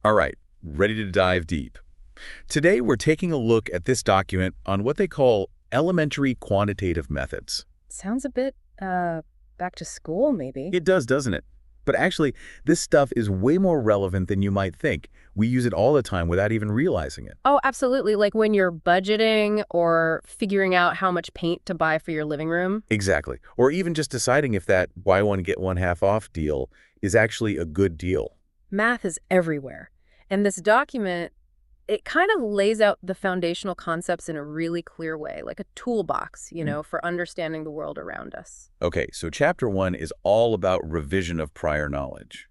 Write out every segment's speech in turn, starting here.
All right, ready to dive deep. Today, we're taking a look at this document on what they call elementary quantitative methods. Sounds a bit, back to school, maybe. It does, doesn't it? But actually, this stuff is way more relevant than you might think. We use it all the time without even realizing it. Oh, absolutely. Like when you're budgeting or figuring out how much paint to buy for your living room. Exactly. Or even just deciding if that buy one, get one half off deal is actually a good deal. Math is everywhere. And this document, it kind of lays out the foundational concepts in a really clear way, like a toolbox, for understanding the world around us. Okay, so chapter 1 is all about revision of prior knowledge.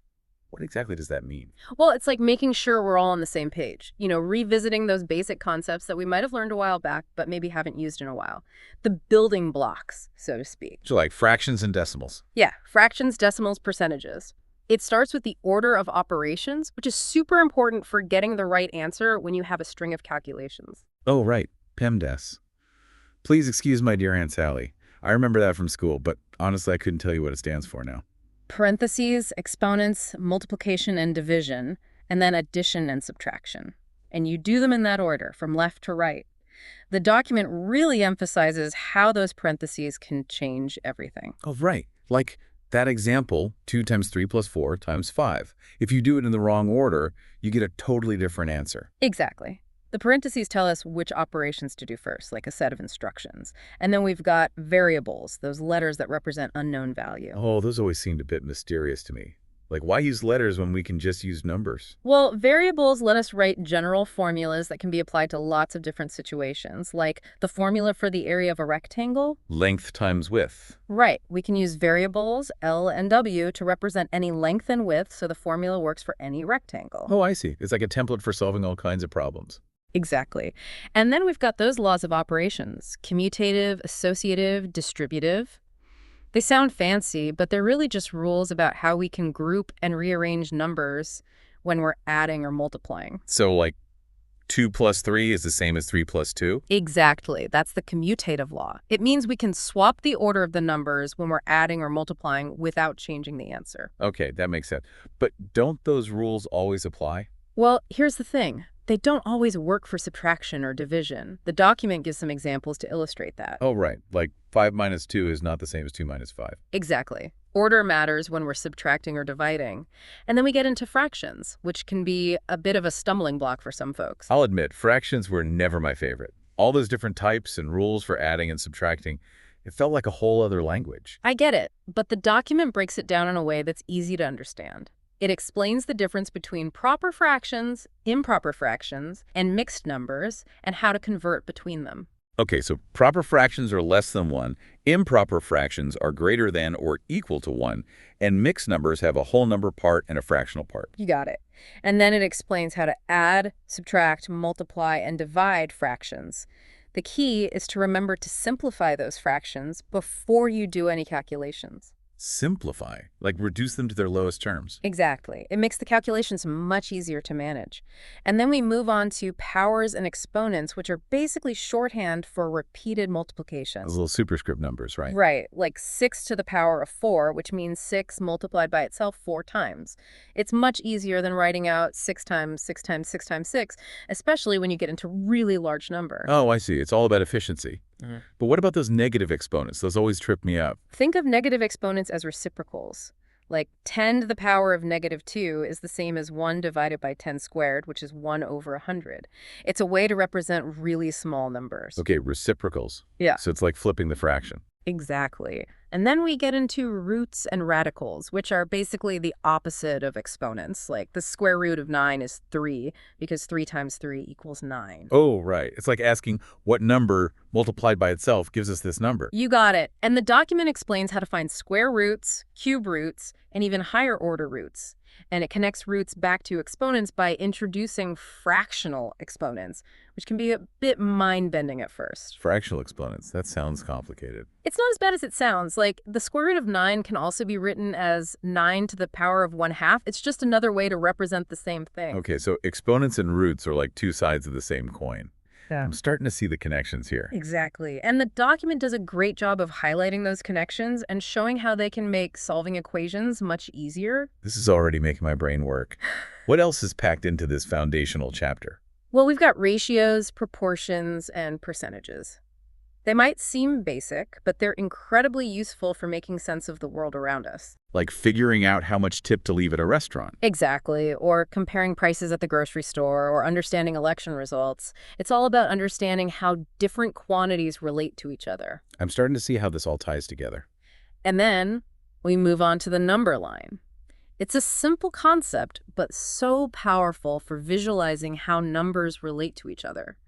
What exactly does that mean? Well, it's like making sure we're all on the same page, revisiting those basic concepts that we might have learned a while back, but maybe haven't used in a while. The building blocks, so to speak. So like fractions and decimals. Yeah, fractions, decimals, percentages. It starts with the order of operations, which is super important for getting the right answer when you have a string of calculations. Oh, right. PEMDAS. Please excuse my dear Aunt Sally. I remember that from school, but honestly, I couldn't tell you what it stands for now. Parentheses, exponents, multiplication and division, and then addition and subtraction. And you do them in that order, from left to right. The document really emphasizes how those parentheses can change everything. Oh, right. Like that example, 2 times 3 plus 4 times 5. If you do it in the wrong order, you get a totally different answer. Exactly. The parentheses tell us which operations to do first, like a set of instructions. And then we've got variables, those letters that represent unknown value. Oh, those always seemed a bit mysterious to me. Like, why use letters when we can just use numbers? Well, variables let us write general formulas that can be applied to lots of different situations, like the formula for the area of a rectangle. Length times width. Right. We can use variables, L and W, to represent any length and width, so the formula works for any rectangle. Oh, I see. It's like a template for solving all kinds of problems. Exactly. And then we've got those laws of operations: commutative, associative, distributive. They sound fancy, but they're really just rules about how we can group and rearrange numbers when we're adding or multiplying. So, like, 2 plus 3 is the same as 3 plus 2? Exactly. That's the commutative law. It means we can swap the order of the numbers when we're adding or multiplying without changing the answer. Okay, that makes sense. But don't those rules always apply? Well, here's the thing. They don't always work for subtraction or division. The document gives some examples to illustrate that. Oh, right. Like 5 minus 2 is not the same as 2 minus 5. Exactly. Order matters when we're subtracting or dividing. And then we get into fractions, which can be a bit of a stumbling block for some folks. I'll admit, fractions were never my favorite. All those different types and rules for adding and subtracting, it felt like a whole other language. I get it, but the document breaks it down in a way that's easy to understand. It explains the difference between proper fractions, improper fractions, and mixed numbers, and how to convert between them. Okay, so proper fractions are less than 1, improper fractions are greater than or equal to 1, and mixed numbers have a whole number part and a fractional part. You got it. And then it explains how to add, subtract, multiply, and divide fractions. The key is to remember to simplify those fractions before you do any calculations. Simplify, like reduce them to their lowest terms. Exactly. It makes the calculations much easier to manage. And then we move on to powers and exponents, which are basically shorthand for repeated multiplications. Those little superscript numbers, right? Right, like 6 to the power of 4, which means 6 multiplied by itself 4 times. It's much easier than writing out 6 times 6 times 6 times 6, especially when you get into really large numbers. Oh, I see. It's all about efficiency. But what about those negative exponents? Those always trip me up. Think of negative exponents as reciprocals. Like 10 to the power of -2 is the same as 1 divided by 10 squared, which is 1 over 100. It's a way to represent really small numbers. Okay, reciprocals. Yeah. So it's like flipping the fraction. Exactly. And then we get into roots and radicals, which are basically the opposite of exponents. Like the square root of 9 is 3, because 3 times 3 equals 9. Oh, right. It's like asking what number multiplied by itself gives us this number. You got it. And the document explains how to find square roots, cube roots, and even higher order roots. And it connects roots back to exponents by introducing fractional exponents, which can be a bit mind-bending at first. Fractional exponents. That sounds complicated. It's not as bad as it sounds. Like, the square root of 9 can also be written as 9 to the power of 1/2. It's just another way to represent the same thing. Okay, so exponents and roots are like two sides of the same coin. Yeah. I'm starting to see the connections here. Exactly. And the document does a great job of highlighting those connections and showing how they can make solving equations much easier. This is already making my brain work. What else is packed into this foundational chapter? Well, we've got ratios, proportions, and percentages. They might seem basic, but they're incredibly useful for making sense of the world around us. Like figuring out how much tip to leave at a restaurant. Exactly, or comparing prices at the grocery store, or understanding election results. It's all about understanding how different quantities relate to each other. I'm starting to see how this all ties together. And then we move on to the number line. It's a simple concept, but so powerful for visualizing how numbers relate to each other.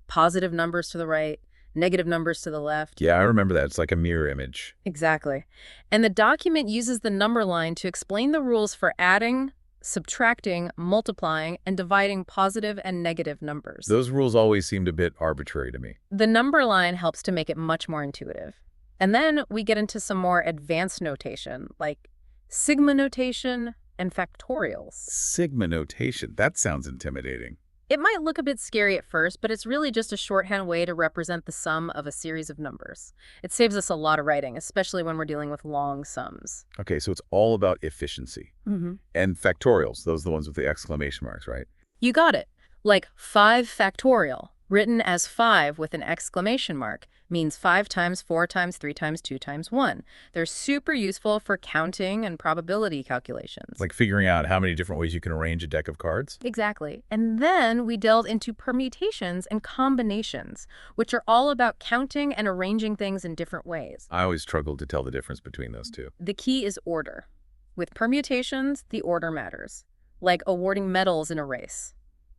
Positive numbers to the right, negative numbers to the left. Yeah, I remember that. It's like a mirror image. Exactly. And the document uses the number line to explain the rules for adding, subtracting, multiplying, and dividing positive and negative numbers. Those rules always seemed a bit arbitrary to me. The number line helps to make it much more intuitive. And then we get into some more advanced notation, like sigma notation and factorials. Sigma notation. That sounds intimidating. It might look a bit scary at first, but it's really just a shorthand way to represent the sum of a series of numbers. It saves us a lot of writing, especially when we're dealing with long sums. Okay, so it's all about efficiency. And factorials, those are the ones with the exclamation marks, right? You got it. Like 5 factorial, written as 5 with an exclamation mark, means 5 times 4 times 3 times 2 times 1. They're super useful for counting and probability calculations. Like figuring out how many different ways you can arrange a deck of cards? Exactly. And then we delve into permutations and combinations, which are all about counting and arranging things in different ways. I always struggled to tell the difference between those two. The key is order. With permutations, the order matters, like awarding medals in a race.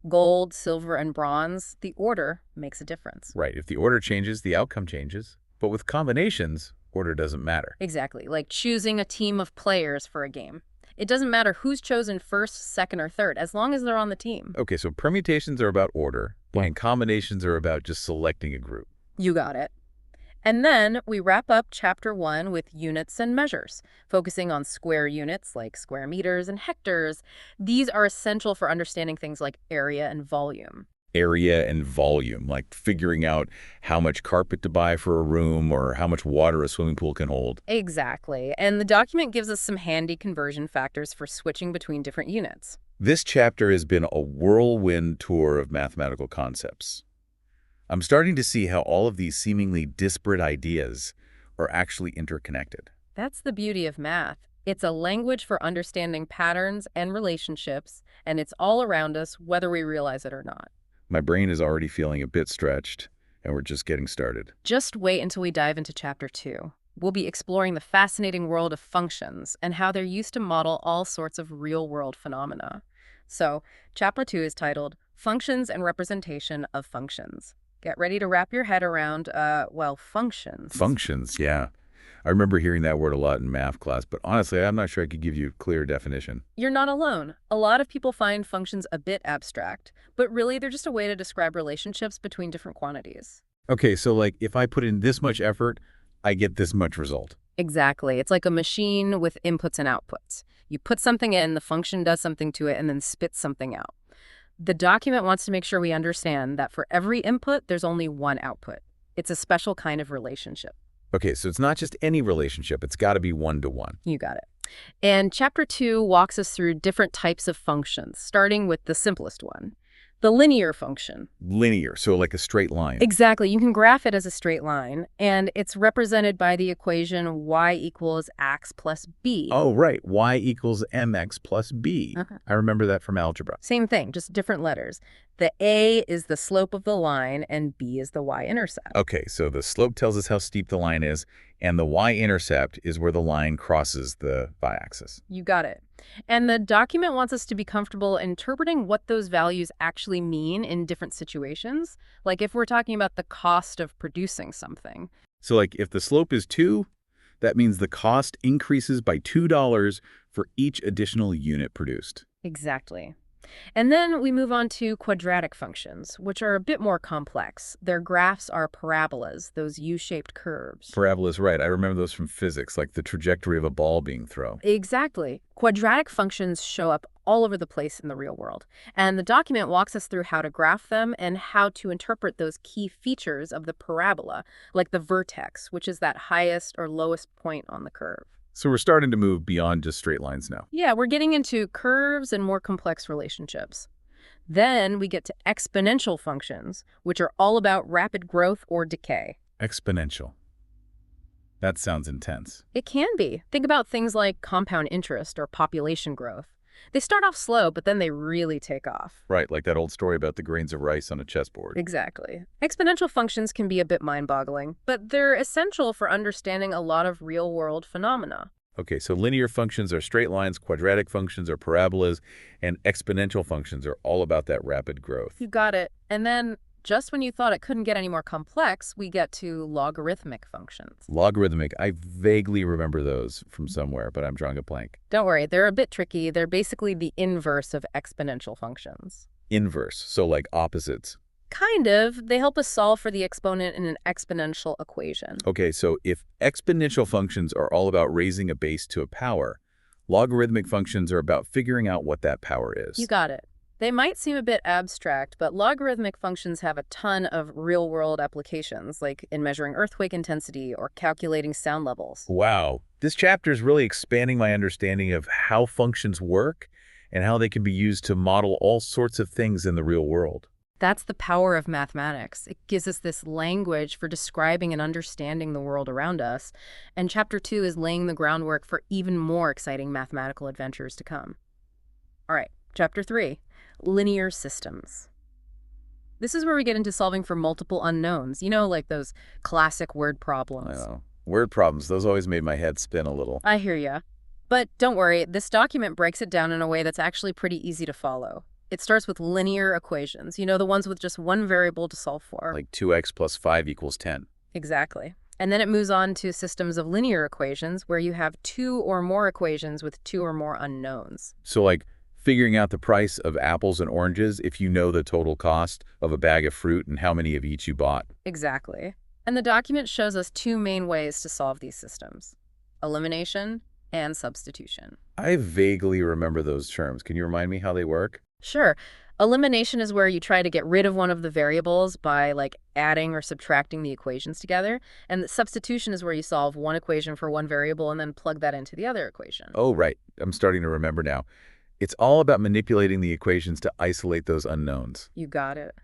Gold, silver, and bronze, the order makes a difference. Right. If the order changes, the outcome changes. But with combinations, order doesn't matter. Exactly, like choosing a team of players for a game. It doesn't matter who's chosen first, second, or third, as long as they're on the team. Okay, so permutations are about order, and combinations are about just selecting a group. You got it. And then we wrap up Chapter 1 with units and measures, focusing on square units like square meters and hectares. These are essential for understanding things like area and volume. Area and volume, like figuring out how much carpet to buy for a room or how much water a swimming pool can hold. Exactly. And the document gives us some handy conversion factors for switching between different units. This chapter has been a whirlwind tour of mathematical concepts. I'm starting to see how all of these seemingly disparate ideas are actually interconnected. That's the beauty of math. It's a language for understanding patterns and relationships, and it's all around us, whether we realize it or not. My brain is already feeling a bit stretched, and we're just getting started. Just wait until we dive into Chapter 2. We'll be exploring the fascinating world of functions and how they're used to model all sorts of real-world phenomena. So, Chapter 2 is titled Functions and Representation of Functions. Get ready to wrap your head around, functions. Functions, yeah. I remember hearing that word a lot in math class, but honestly, I'm not sure I could give you a clear definition. You're not alone. A lot of people find functions a bit abstract, but really they're just a way to describe relationships between different quantities. Okay, so like if I put in this much effort, I get this much result. Exactly. It's like a machine with inputs and outputs. You put something in, the function does something to it, and then spits something out. The document wants to make sure we understand that for every input, there's only one output. It's a special kind of relationship. Okay, so it's not just any relationship. It's got to be one-to-one. You got it. And Chapter 2 walks us through different types of functions, starting with the simplest one, the linear function. Linear, so like a straight line. Exactly. You can graph it as a straight line, and it's represented by the equation y equals x plus b. Oh, right. Y equals mx plus b. I remember that from algebra. Same thing, just different letters. The a is the slope of the line, and b is the y-intercept. Okay, so the slope tells us how steep the line is, and the y-intercept is where the line crosses the y-axis. You got it. And the document wants us to be comfortable interpreting what those values actually mean in different situations, like if we're talking about the cost of producing something. So like if the slope is 2, that means the cost increases by $2 for each additional unit produced. Exactly. And then we move on to quadratic functions, which are a bit more complex. Their graphs are parabolas, those U-shaped curves. Parabolas, right. I remember those from physics, like the trajectory of a ball being thrown. Exactly. Quadratic functions show up all over the place in the real world. And the document walks us through how to graph them and how to interpret those key features of the parabola, like the vertex, which is that highest or lowest point on the curve. So we're starting to move beyond just straight lines now. Yeah, we're getting into curves and more complex relationships. Then we get to exponential functions, which are all about rapid growth or decay. Exponential. That sounds intense. It can be. Think about things like compound interest or population growth. They start off slow, but then they really take off. Right, like that old story about the grains of rice on a chessboard. Exactly. Exponential functions can be a bit mind-boggling, but they're essential for understanding a lot of real-world phenomena. Okay, so linear functions are straight lines, quadratic functions are parabolas, and exponential functions are all about that rapid growth. You got it. And then, just when you thought it couldn't get any more complex, we get to logarithmic functions. Logarithmic, I vaguely remember those from somewhere, but I'm drawing a blank. Don't worry, they're a bit tricky. They're basically the inverse of exponential functions. Inverse, so like opposites. Kind of. They help us solve for the exponent in an exponential equation. Okay, so if exponential functions are all about raising a base to a power, logarithmic functions are about figuring out what that power is. You got it. They might seem a bit abstract, but logarithmic functions have a ton of real-world applications, like in measuring earthquake intensity or calculating sound levels. Wow, this chapter is really expanding my understanding of how functions work and how they can be used to model all sorts of things in the real world. That's the power of mathematics. It gives us this language for describing and understanding the world around us, and Chapter 2 is laying the groundwork for even more exciting mathematical adventures to come. All right, Chapter 3, linear systems. This is where we get into solving for multiple unknowns, like those classic word problems. I know. Word problems, those always made my head spin a little. I hear ya. But don't worry, this document breaks it down in a way that's actually pretty easy to follow. It starts with linear equations, the ones with just one variable to solve for. Like 2x plus 5 equals 10. Exactly. And then it moves on to systems of linear equations, where you have two or more equations with two or more unknowns. So like figuring out the price of apples and oranges if you know the total cost of a bag of fruit and how many of each you bought. Exactly. And the document shows us two main ways to solve these systems: elimination and substitution. I vaguely remember those terms. Can you remind me how they work? Sure. Elimination is where you try to get rid of one of the variables by adding or subtracting the equations together. And the substitution is where you solve one equation for one variable and then plug that into the other equation. Oh, right. I'm starting to remember now. It's all about manipulating the equations to isolate those unknowns. You got it.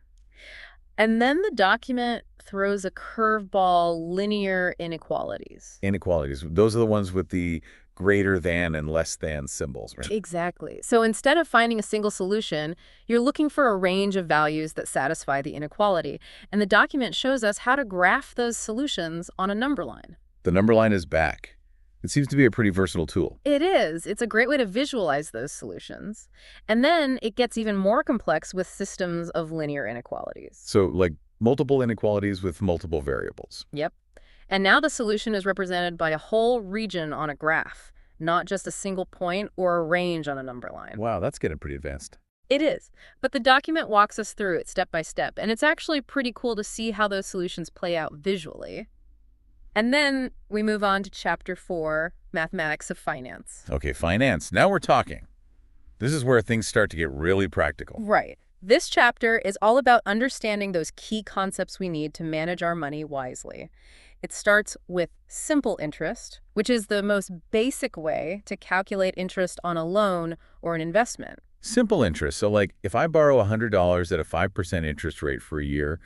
And then the document throws a curveball: linear inequalities. Inequalities. Those are the ones with the greater than and less than symbols, right? Exactly. So instead of finding a single solution, you're looking for a range of values that satisfy the inequality. And the document shows us how to graph those solutions on a number line. The number line is back. It seems to be a pretty versatile tool. It is. It's a great way to visualize those solutions. And then it gets even more complex with systems of linear inequalities. So like multiple inequalities with multiple variables. Yep. And now the solution is represented by a whole region on a graph, not just a single point or a range on a number line. Wow, that's getting pretty advanced. It is. But the document walks us through it step by step, and it's actually pretty cool to see how those solutions play out visually. And then we move on to Chapter 4, Mathematics of Finance. Okay, finance. Now we're talking. This is where things start to get really practical. Right. This chapter is all about understanding those key concepts we need to manage our money wisely. It starts with simple interest, which is the most basic way to calculate interest on a loan or an investment. Simple interest. So like if I borrow $100 at a 5% interest rate for a year,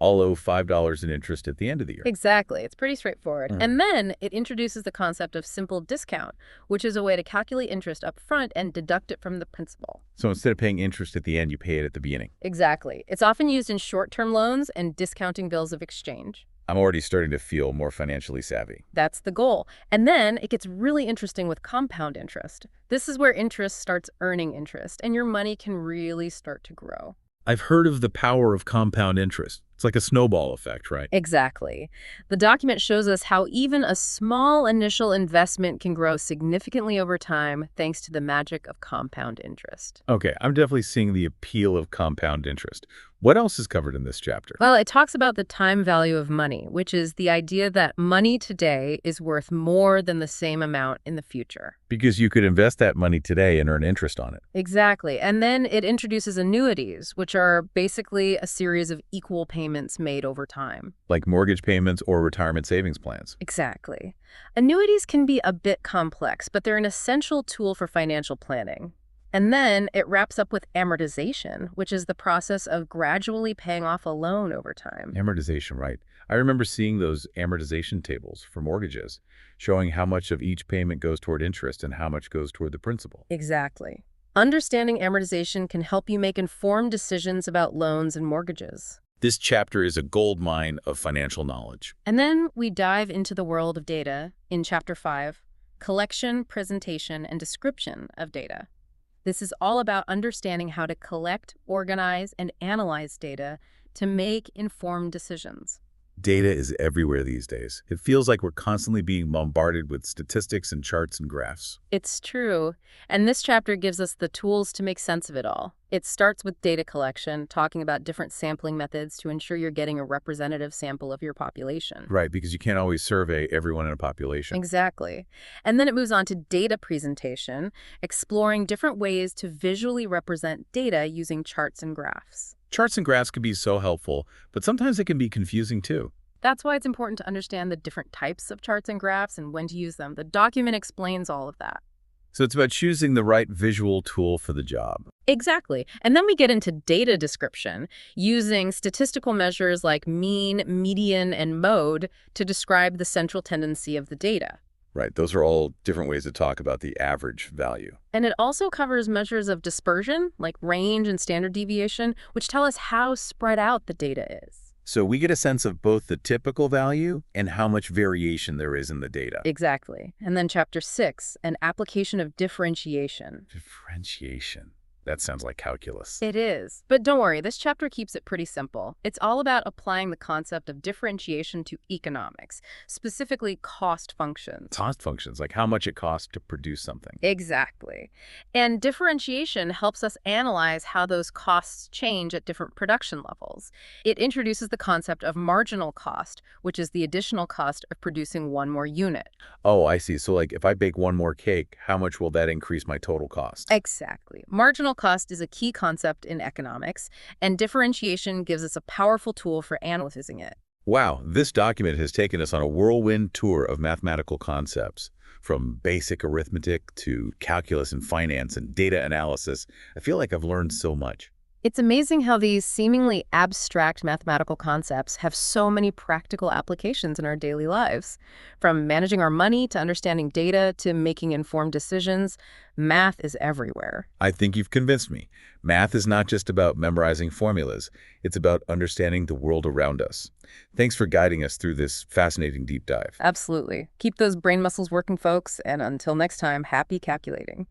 I'll owe $5 in interest at the end of the year. Exactly. It's pretty straightforward. And then it introduces the concept of simple discount, which is a way to calculate interest up front and deduct it from the principal. So instead of paying interest at the end, you pay it at the beginning. Exactly. It's often used in short-term loans and discounting bills of exchange. I'm already starting to feel more financially savvy. That's the goal. And then it gets really interesting with compound interest. This is where interest starts earning interest, and your money can really start to grow. I've heard of the power of compound interest. It's like a snowball effect, right? Exactly. The document shows us how even a small initial investment can grow significantly over time thanks to the magic of compound interest. Okay, I'm definitely seeing the appeal of compound interest. What else is covered in this chapter? Well, it talks about the time value of money, which is the idea that money today is worth more than the same amount in the future. Because you could invest that money today and earn interest on it. Exactly. And then it introduces annuities, which are basically a series of equal payments made over time. Like mortgage payments or retirement savings plans. Exactly. Annuities can be a bit complex, but they're an essential tool for financial planning. And then it wraps up with amortization, which is the process of gradually paying off a loan over time. Amortization, right. I remember seeing those amortization tables for mortgages, showing how much of each payment goes toward interest and how much goes toward the principal. Exactly. Understanding amortization can help you make informed decisions about loans and mortgages. This chapter is a gold mine of financial knowledge. And then we dive into the world of data in Chapter 5, Collection, Presentation, and Description of Data. This is all about understanding how to collect, organize, and analyze data to make informed decisions. Data is everywhere these days. It feels like we're constantly being bombarded with statistics and charts and graphs. It's true. And this chapter gives us the tools to make sense of it all. It starts with data collection, talking about different sampling methods to ensure you're getting a representative sample of your population. Right, because you can't always survey everyone in a population. Exactly. And then it moves on to data presentation, exploring different ways to visually represent data using charts and graphs. Charts and graphs can be so helpful, but sometimes it can be confusing too. That's why it's important to understand the different types of charts and graphs and when to use them. The document explains all of that. So it's about choosing the right visual tool for the job. Exactly. And then we get into data description, using statistical measures like mean, median, and mode to describe the central tendency of the data. Right, those are all different ways to talk about the average value. And it also covers measures of dispersion, like range and standard deviation, which tell us how spread out the data is. So we get a sense of both the typical value and how much variation there is in the data. Exactly. And then Chapter 6, an application of differentiation. Differentiation. That sounds like calculus. It is. But don't worry, this chapter keeps it pretty simple. It's all about applying the concept of differentiation to economics, specifically cost functions. Cost functions, like how much it costs to produce something. Exactly. And differentiation helps us analyze how those costs change at different production levels. It introduces the concept of marginal cost, which is the additional cost of producing one more unit. Oh, I see. So like if I bake one more cake, how much will that increase my total cost? Exactly. Marginal cost is a key concept in economics, and differentiation gives us a powerful tool for analyzing it. Wow, this document has taken us on a whirlwind tour of mathematical concepts. From basic arithmetic to calculus and finance and data analysis, I feel like I've learned so much. It's amazing how these seemingly abstract mathematical concepts have so many practical applications in our daily lives. From managing our money to understanding data to making informed decisions, math is everywhere. I think you've convinced me. Math is not just about memorizing formulas. It's about understanding the world around us. Thanks for guiding us through this fascinating deep dive. Absolutely. Keep those brain muscles working, folks, and until next time, happy calculating.